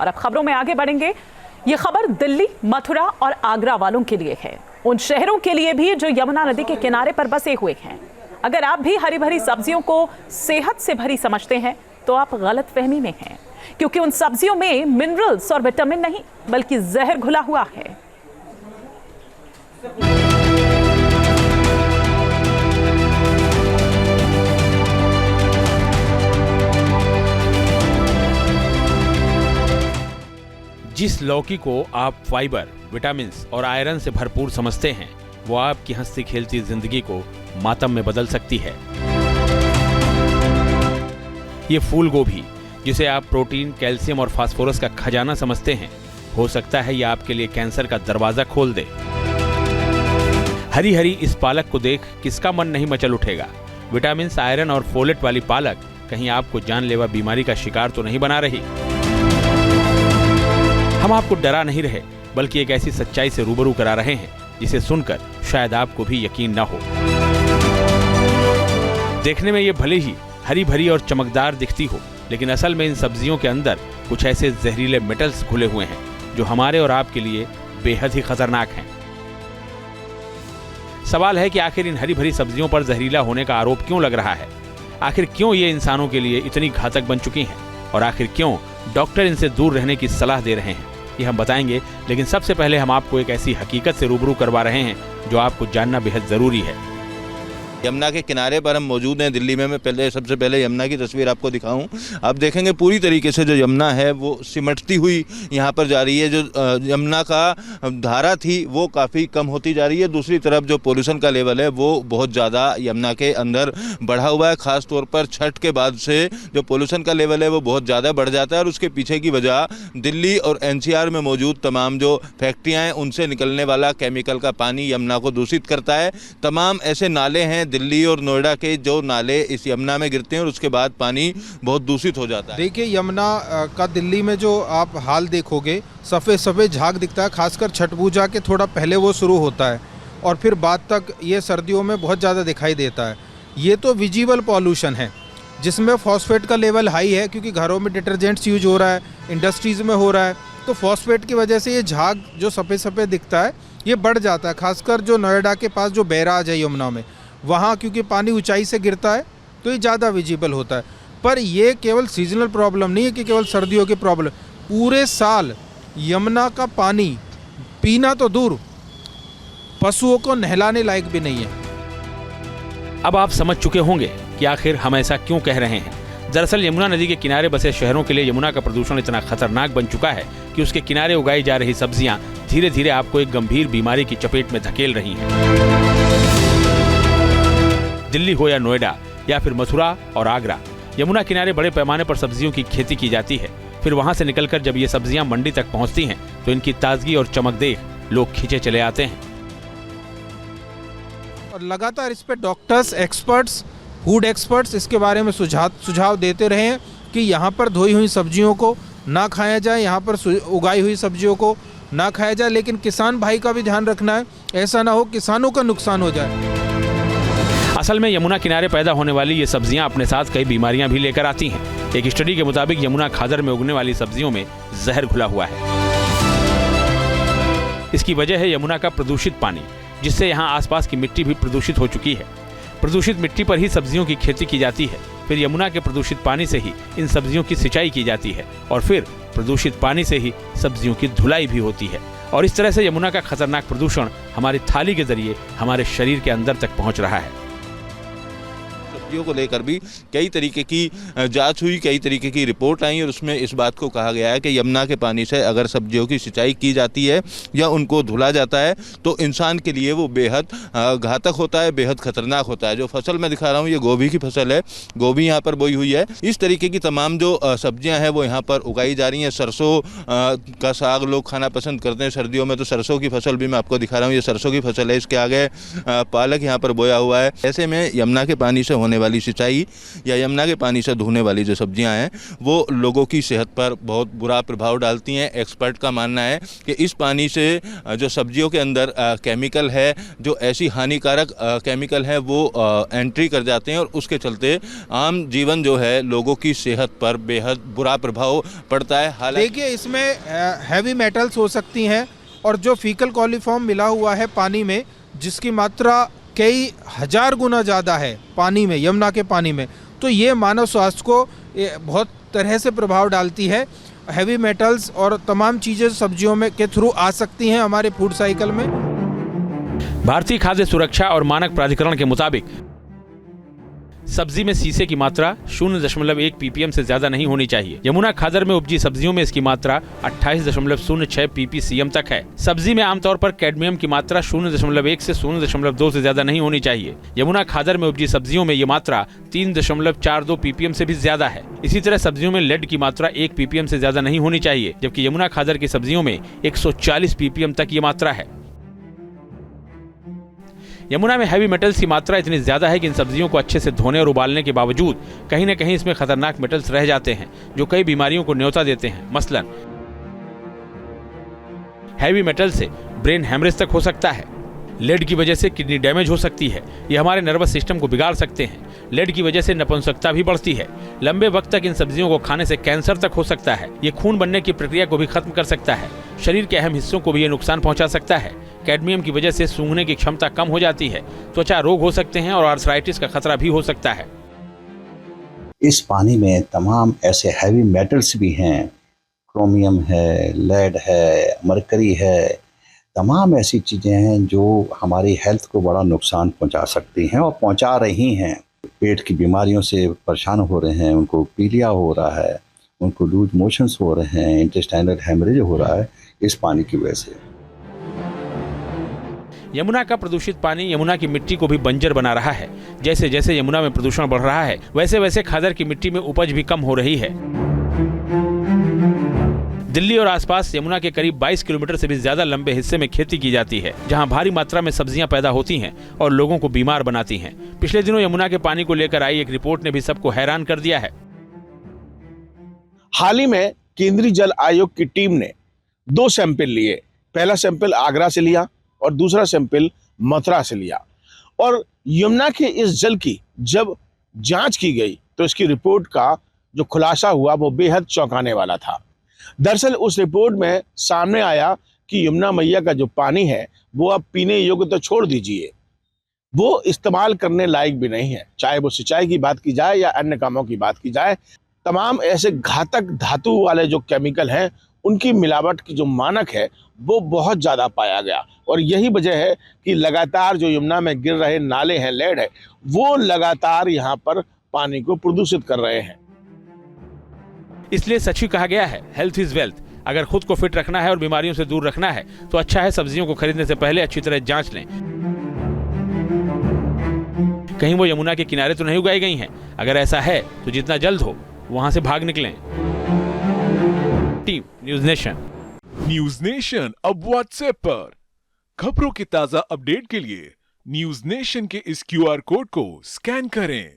और अब खबरों में आगे बढ़ेंगे। ये खबर दिल्ली, मथुरा और आगरा वालों के लिए है, उन शहरों के लिए भी जो यमुना नदी के किनारे पर बसे हुए हैं। अगर आप भी हरी भरी सब्जियों को सेहत से भरी समझते हैं तो आप गलतफहमी में हैं, क्योंकि उन सब्जियों में मिनरल्स और विटामिन नहीं बल्कि जहर घुला हुआ है। जिस लौकी को आप फाइबर, विटामिन्स और आयरन से भरपूर समझते हैं, वो आपकी हंसती खेलती जिंदगी को मातम में बदल सकती है। ये फूल गोभी, जिसे आप प्रोटीन, कैल्शियम और फास्फोरस का खजाना समझते हैं, हो सकता है ये आपके लिए कैंसर का दरवाजा खोल दे। हरी हरी इस पालक को देख किसका मन नहीं मचल उठेगा। विटामिन्स, आयरन और फोलेट वाली पालक कहीं आपको जानलेवा बीमारी का शिकार तो नहीं बना रही। हम आपको डरा नहीं रहे, बल्कि एक ऐसी सच्चाई से रूबरू करा रहे हैं जिसे सुनकर शायद आपको भी यकीन न हो। देखने में ये भले ही हरी भरी और चमकदार दिखती हो, लेकिन असल में इन सब्जियों के अंदर कुछ ऐसे जहरीले मेटल्स घुले हुए हैं जो हमारे और आपके लिए बेहद ही खतरनाक हैं। सवाल है कि आखिर इन हरी भरी सब्जियों पर जहरीला होने का आरोप क्यों लग रहा है? आखिर क्यों ये इंसानों के लिए इतनी घातक बन चुकी हैं? और आखिर क्यों डॉक्टर इनसे दूर रहने की सलाह दे रहे हैं? ये हम बताएंगे, लेकिन सबसे पहले हम आपको एक ऐसी हकीकत से रूबरू करवा रहे हैं जो आपको जानना बेहद जरूरी है। यमुना के किनारे पर हम मौजूद हैं दिल्ली में। मैं सबसे पहले यमुना की तस्वीर आपको दिखाऊं। आप देखेंगे पूरी तरीके से जो यमुना है वो सिमटती हुई यहाँ पर जा रही है। जो यमुना का धारा थी वो काफ़ी कम होती जा रही है। दूसरी तरफ जो पोल्यूशन का लेवल है वो बहुत ज़्यादा यमुना के अंदर बढ़ा हुआ है। ख़ास तौर पर छठ के बाद से जो पोल्यूशन का लेवल है वो बहुत ज़्यादा बढ़ जाता है, और उसके पीछे की वजह दिल्ली और NCR में मौजूद तमाम जो फैक्ट्रियाँ हैं उनसे निकलने वाला केमिकल का पानी यमुना को दूषित करता है। तमाम ऐसे नाले हैं दिल्ली और नोएडा के जो नाले इस यमुना में गिरते हैं और उसके बाद पानी बहुत दूषित हो जाता है। देखिए, यमुना का दिल्ली में जो आप हाल देखोगे, सफ़ेद सफ़ेद झाग दिखता है। खासकर छठ पूजा के थोड़ा पहले वो शुरू होता है और फिर बाद तक ये सर्दियों में बहुत ज़्यादा दिखाई देता है। ये तो विजिबल पॉल्यूशन है जिसमें फॉस्फेट का लेवल हाई है, क्योंकि घरों में डिटर्जेंट्स यूज हो रहा है, इंडस्ट्रीज़ में हो रहा है, तो फॉस्फेट की वजह से ये झाग जो सफ़ेद सफ़ेद दिखता है ये बढ़ जाता है। खासकर जो नोएडा के पास जो बैराज है यमुना में, वहाँ क्योंकि पानी ऊंचाई से गिरता है तो ये ज़्यादा विजिबल होता है। पर ये केवल सीजनल प्रॉब्लम नहीं है कि केवल सर्दियों की प्रॉब्लम। पूरे साल यमुना का पानी पीना तो दूर, पशुओं को नहलाने लायक भी नहीं है। अब आप समझ चुके होंगे कि आखिर हम ऐसा क्यों कह रहे हैं। दरअसल यमुना नदी के किनारे बसे शहरों के लिए यमुना का प्रदूषण इतना खतरनाक बन चुका है कि उसके किनारे उगाई जा रही सब्जियां धीरे धीरे आपको एक गंभीर बीमारी की चपेट में धकेल रही हैं। दिल्ली हो या नोएडा या फिर मथुरा और आगरा, यमुना किनारे बड़े पैमाने पर सब्जियों की खेती की जाती है। फिर वहां से निकलकर जब ये सब्जियां मंडी तक पहुंचती हैं तो इनकी ताजगी और चमक देख लोग खींचे चले आते हैं। और लगातार इस पे डॉक्टर्स, एक्सपर्ट्स, फूड एक्सपर्ट्स इसके बारे में सुझाव देते रहे हैं कि यहाँ पर धोई हुई सब्जियों को ना खाया जाए, यहाँ पर उगाई हुई सब्जियों को ना खाया जाए। लेकिन किसान भाई का भी ध्यान रखना है, ऐसा ना हो किसानों का नुकसान हो जाए। असल में यमुना किनारे पैदा होने वाली ये सब्जियां अपने साथ कई बीमारियां भी लेकर आती हैं। एक स्टडी के मुताबिक यमुना खादर में उगने वाली सब्जियों में जहर घुला हुआ है। इसकी वजह है यमुना का प्रदूषित पानी, जिससे यहाँ आसपास की मिट्टी भी प्रदूषित हो चुकी है। प्रदूषित मिट्टी पर ही सब्जियों की खेती की जाती है। फिर यमुना के प्रदूषित पानी से ही इन सब्जियों की सिंचाई की जाती है और फिर प्रदूषित पानी से ही सब्जियों की धुलाई भी होती है। और इस तरह से यमुना का खतरनाक प्रदूषण हमारी थाली के जरिए हमारे शरीर के अंदर तक पहुंच रहा है। सब्जियों को लेकर भी कई तरीके की जांच हुई, कई तरीके की रिपोर्ट आई और उसमें इस बात को कहा गया है कि यमुना के पानी से अगर सब्जियों की सिंचाई की जाती है या उनको धुला जाता है तो इंसान के लिए वो बेहद घातक होता है, बेहद खतरनाक होता है। जो फसल मैं दिखा रहा हूँ ये गोभी की फसल है, गोभी यहाँ पर बोई हुई है। इस तरीके की तमाम जो सब्जियाँ हैं वो यहाँ पर उगाई जा रही हैं। सरसों का साग लोग खाना पसंद करते हैं सर्दियों में, तो सरसों की फसल भी मैं आपको दिखा रहा हूँ। ये सरसों की फसल है, इसके आगे पालक यहाँ पर बोया हुआ है। ऐसे में यमुना के पानी से होने वाली सिंचाई या यमुना के पानी से धोने वाली जो सब्जियां हैं वो लोगों की सेहत पर बहुत बुरा प्रभाव डालती हैं। एक्सपर्ट का मानना है कि इस पानी से जो सब्जियों के अंदर केमिकल है, जो ऐसी हानिकारक केमिकल है वो एंट्री कर जाते हैं और उसके चलते आम जीवन जो है लोगों की सेहत पर बेहद बुरा प्रभाव पड़ता है। हालांकि देखिए, इसमें हैवी मेटल्स हो सकती हैं और जो फीकल कॉलीफॉर्म मिला हुआ है पानी में, जिसकी मात्रा कई हजार गुना ज़्यादा है पानी में, यमुना के पानी में, तो ये मानव स्वास्थ्य को बहुत तरह से प्रभाव डालती है। हैवी मेटल्स और तमाम चीज़ें सब्जियों में के थ्रू आ सकती हैं हमारे फूड साइकिल में। भारतीय खाद्य सुरक्षा और मानक प्राधिकरण के मुताबिक सब्जी में सीसे की मात्रा 0.1 ppm से ज्यादा नहीं होनी चाहिए। यमुना खादर में उपजी सब्जियों में इसकी मात्रा 28.06 ppcm तक है। सब्जी में आमतौर पर कैडमियम की मात्रा 0.1 से 0.2 से ज्यादा नहीं होनी चाहिए। यमुना खादर में उपजी सब्जियों में ये मात्रा 3.42 ppm से भी ज्यादा है। इसी तरह सब्जियों में लेड की मात्रा 1 ppm से ज्यादा नहीं होनी चाहिए, जबकि यमुना खादर की सब्जियों में 140 ppm तक ये मात्रा है। यमुना में हैवी मेटल्स की मात्रा इतनी ज्यादा है कि इन सब्जियों को अच्छे से धोने और उबालने के बावजूद कहीं न कहीं इसमें खतरनाक मेटल्स रह जाते हैं, जो कई बीमारियों को न्योता देते हैं। मसलन हैवी मेटल से ब्रेन हैमरेज तक हो सकता है। लेड की वजह से किडनी डैमेज हो सकती है। ये हमारे नर्वस सिस्टम को बिगाड़ सकते हैं। लेड की वजह से नपुंसकता भी बढ़ती है। लंबे वक्त तक इन सब्जियों को खाने से कैंसर तक हो सकता है। ये खून बनने की प्रक्रिया को भी खत्म कर सकता है। शरीर के अहम हिस्सों को भी ये नुकसान पहुंचा सकता है। कैडमियम की वजह से सूंघने की क्षमता कम हो जाती है, त्वचा रोग हो सकते हैं और आर्थराइटिस का खतरा भी हो सकता है। इस पानी में तमाम ऐसे हैवी मेटल्स भी हैं, क्रोमियम है, लेड है, मरकरी है, तमाम ऐसी चीज़ें हैं जो हमारी हेल्थ को बड़ा नुकसान पहुंचा सकती हैं और पहुंचा रही हैं। पेट की बीमारियों से परेशान हो रहे हैं, उनको पीलिया हो रहा है, उनको लूज मोशंस हो रहे हैं, इंटेस्टाइनल हेमरेज हो रहा है इस पानी की वजह से। यमुना का प्रदूषित पानी यमुना की मिट्टी को भी बंजर बना रहा है। जैसे जैसे यमुना में प्रदूषण बढ़ रहा है, वैसे वैसे खादर की मिट्टी में उपज भी कम हो रही है। दिल्ली और आसपास यमुना के करीब 22 किलोमीटर से भी ज्यादा लंबे हिस्से में खेती की जाती है, जहां भारी मात्रा में सब्जियां पैदा होती हैं और लोगों को बीमार बनाती हैं। पिछले दिनों यमुना के पानी को लेकर आई एक रिपोर्ट ने भी सबको हैरान कर दिया है। हाल ही में केंद्रीय जल आयोग की टीम ने 2 सैंपल लिए। पहला सैंपल आगरा से लिया और दूसरा सैंपल मथुरा से लिया, और यमुना के इस जल की जब जांच की गई तो इसकी रिपोर्ट का जो खुलासा हुआ वो बेहद चौंकाने वाला था। दरअसल उस रिपोर्ट में सामने आया कि यमुना मैया का जो पानी है वो अब पीने योग्य तो छोड़ दीजिए, वो इस्तेमाल करने लायक भी नहीं है। चाहे वो सिंचाई की बात की जाए या अन्य कामों की बात की जाए, तमाम ऐसे घातक धातु वाले जो केमिकल हैं उनकी मिलावट की जो मानक है वो बहुत ज़्यादा पाया गया। और यही वजह है कि लगातार जो यमुना में गिर रहे नाले हैं, लेड है, वो लगातार यहाँ पर पानी को प्रदूषित कर रहे हैं। इसलिए सच ही कहा गया है, हेल्थ इज वेल्थ। अगर खुद को फिट रखना है और बीमारियों से दूर रखना है तो अच्छा है सब्जियों को खरीदने से पहले अच्छी तरह जांच लें। कहीं वो यमुना के किनारे तो नहीं उगाई गई हैं। अगर ऐसा है तो जितना जल्द हो वहां से भाग निकलें। Team news nation. News nation अब व्हाट्सएप पर खबरों की ताजा अपडेट के लिए न्यूज़ नेशन के इस QR कोड को स्कैन करें।